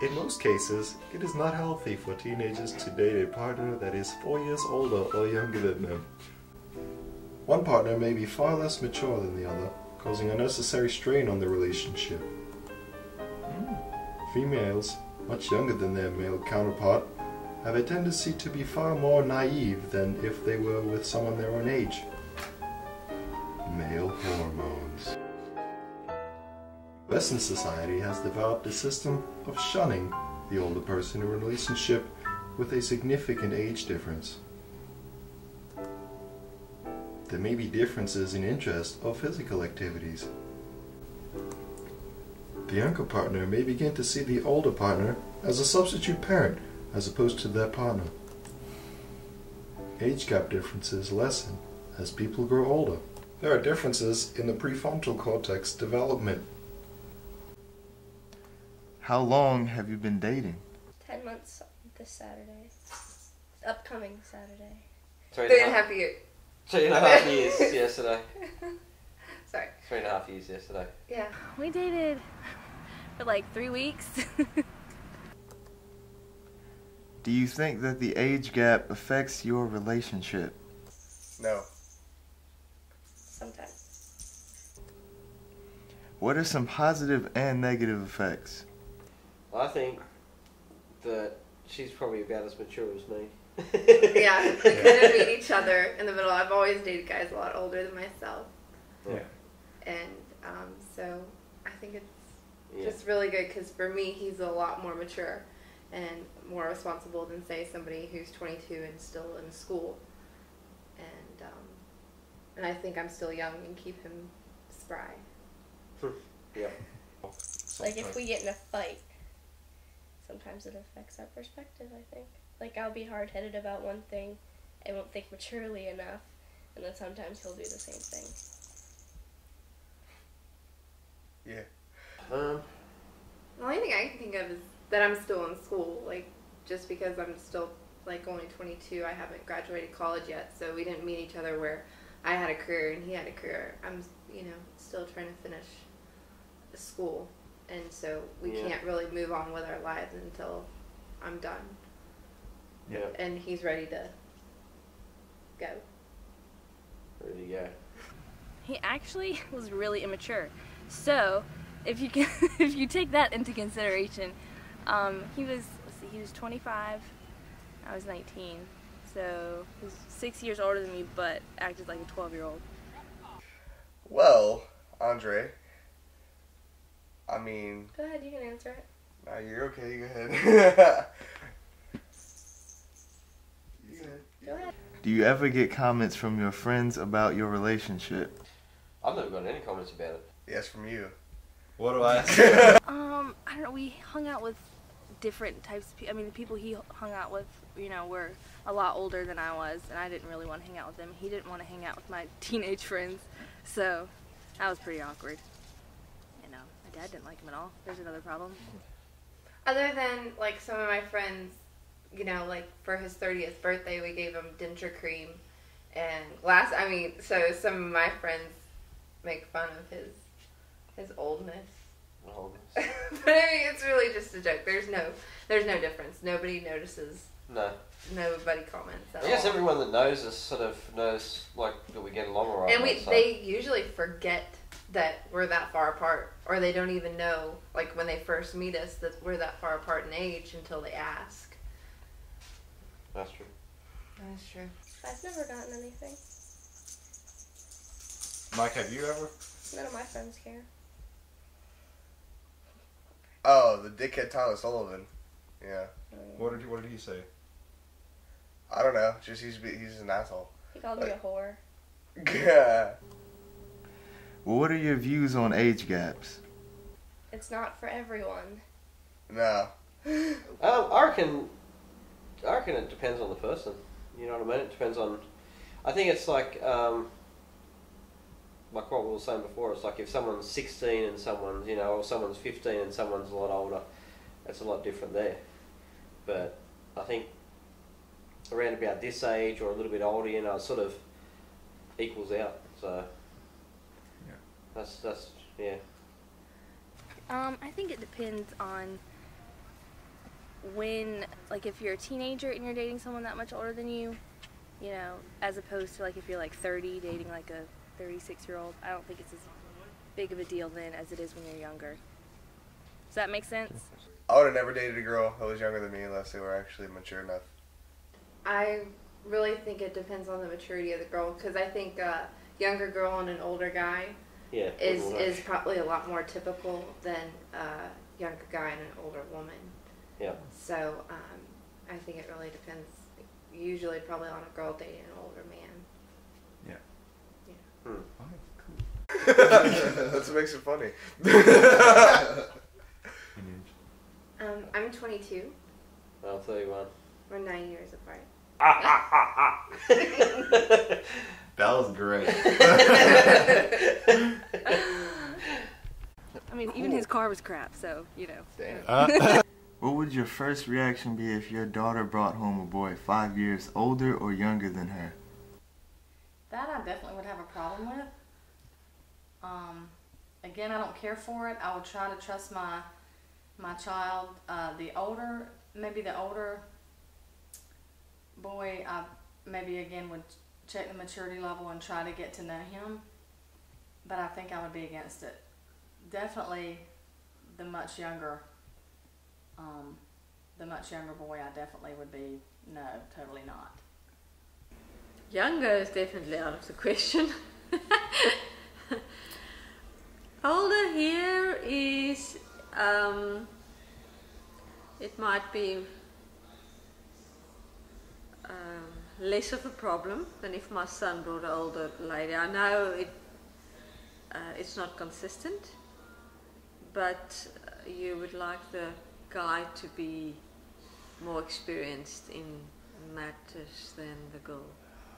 In most cases, it is not healthy for teenagers to date a partner that is 4 years older or younger than them. One partner may be far less mature than the other, causing unnecessary strain on the relationship. Females, much younger than their male counterpart, have a tendency to be far more naive than if they were with someone their own age. Male hormones. Western society has developed a system of shunning the older person in a relationship with a significant age difference. There may be differences in interest or physical activities. The younger partner may begin to see the older partner as a substitute parent as opposed to their partner. Age gap differences lessen as people grow older. There are differences in the prefrontal cortex development. How long have you been dating? 10 months this Saturday. Upcoming Saturday. 3.5 years. 3.5 years yesterday. Sorry. 3.5 years yesterday. Yeah. We dated for like 3 weeks. Do you think that the age gap affects your relationship? No. Sometimes. What are some positive and negative effects? I think that she's probably about as mature as me. Yeah, we kind of meet each other in the middle. I've always dated guys a lot older than myself. Yeah. And so I think it's just really good because for me, he's a lot more mature and more responsible than, say, somebody who's 22 and still in school. And I think I'm still young and keep him spry. Yeah. Like if we get in a fight, sometimes it affects our perspective, I think. Like I'll be hard-headed about one thing and won't think maturely enough, and then sometimes he'll do the same thing. Yeah. The only thing I can think of is that I'm still in school, like, just because I'm still, like, only 22, I haven't graduated college yet, so we didn't meet each other where I had a career and he had a career. I'm, still trying to finish school, and so we can't really move on with our lives until I'm done. Yeah. And he's ready to go. Ready to go. He actually was really immature. So, if you take that into consideration, he was 25, I was 19. So, he was 6 years older than me, but acted like a 12-year-old. Well, Andre, I mean... Go ahead, you can answer it. No, you're okay, go ahead. Go ahead. Do you ever get comments from your friends about your relationship? I've never gotten any comments about it. Yes, from you. What do I ask? I don't know, we hung out with different types of people. I mean, the people he hung out with, were a lot older than I was, and I didn't really want to hang out with them. He didn't want to hang out with my teenage friends, so that was pretty awkward. My dad didn't like him at all. There's another problem. Other than, like, some of my friends, like, for his 30th birthday, we gave him denture cream, and so some of my friends make fun of his oldness. But it's really just a joke. There's no difference. Nobody notices. No. Nobody comments at all. I guess everyone that knows us sort of knows, like, that we get along alright. And they usually forget that we're that far apart, or they don't even know, like, when they first meet us, that we're that far apart in age until they ask. That's true. That's true. I've never gotten anything. Mike, have you ever? None of my friends care. Oh, the dickhead Tyler Sullivan. Yeah. What did he say? I don't know. Just he's an asshole. He called me a whore. Yeah. Well, what are your views on age gaps? It's not for everyone. No. I reckon it depends on the person. You know what I mean? It depends on... I think it's like what we were saying before, it's like if someone's 16 and someone's, or someone's 15 and someone's a lot older, it's a lot different there. But I think around about this age or a little bit older, it sort of equals out. So that's yeah. I think it depends on when, like, if you're a teenager and you're dating someone that much older than you, you know, as opposed to, like, if you're, like, 30 dating, like, a 36-year-old, I don't think it's as big of a deal then as it is when you're younger. Does that make sense? I would have never dated a girl that was younger than me unless they were actually mature enough. I really think it depends on the maturity of the girl, because I think a younger girl and an older guy is probably a lot more typical than a younger guy and an older woman. Yeah. So I think it really depends. Usually, probably on a girl dating an older man. Yeah. Yeah. Hmm. That's what makes it funny. I'm 22. I'm 31. We're 9 years apart. That was great. I mean, even his car was crap, so, you know. Damn. What would your first reaction be if your daughter brought home a boy 5 years older or younger than her? That I definitely would have a problem with. Again, I don't care for it. I would try to trust my child. Maybe the older boy, I maybe again would check the maturity level and try to get to know him. But I think I would be against it. Definitely the much younger boy, I definitely would be, no, totally not. Younger is definitely out of the question. Older here is, it might be less of a problem than if my son brought an older lady. I know it's not consistent, but you would like the guy to be more experienced in matters than the girl.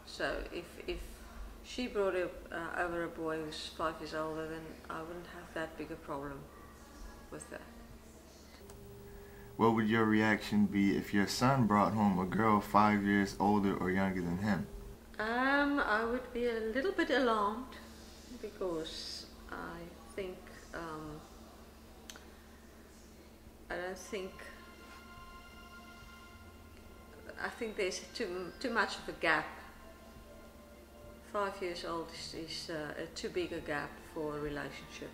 So if she brought over a boy who's 5 years older, then I wouldn't have that big a problem with that. What would your reaction be if your son brought home a girl 5 years older or younger than him? I would be a little bit alarmed because I think I think there's too much of a gap. 5 years old is too big a gap for a relationship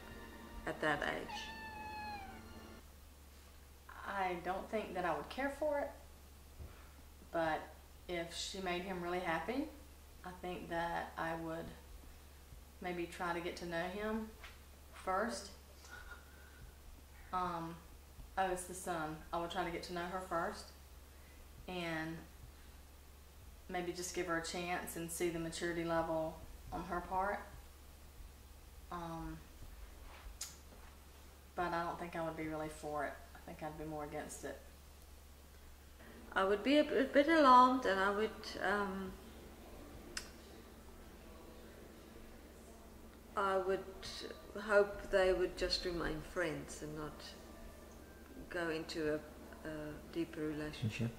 at that age. I don't think that I would care for it, but if she made him really happy, I think that I would maybe try to get to know him first. It's the son. I would try to get to know her first and maybe just give her a chance and see the maturity level on her part. But I don't think I would be really for it. I think I'd be more against it. I would be a bit alarmed, and I would hope they would just remain friends and not go into a deeper relationship.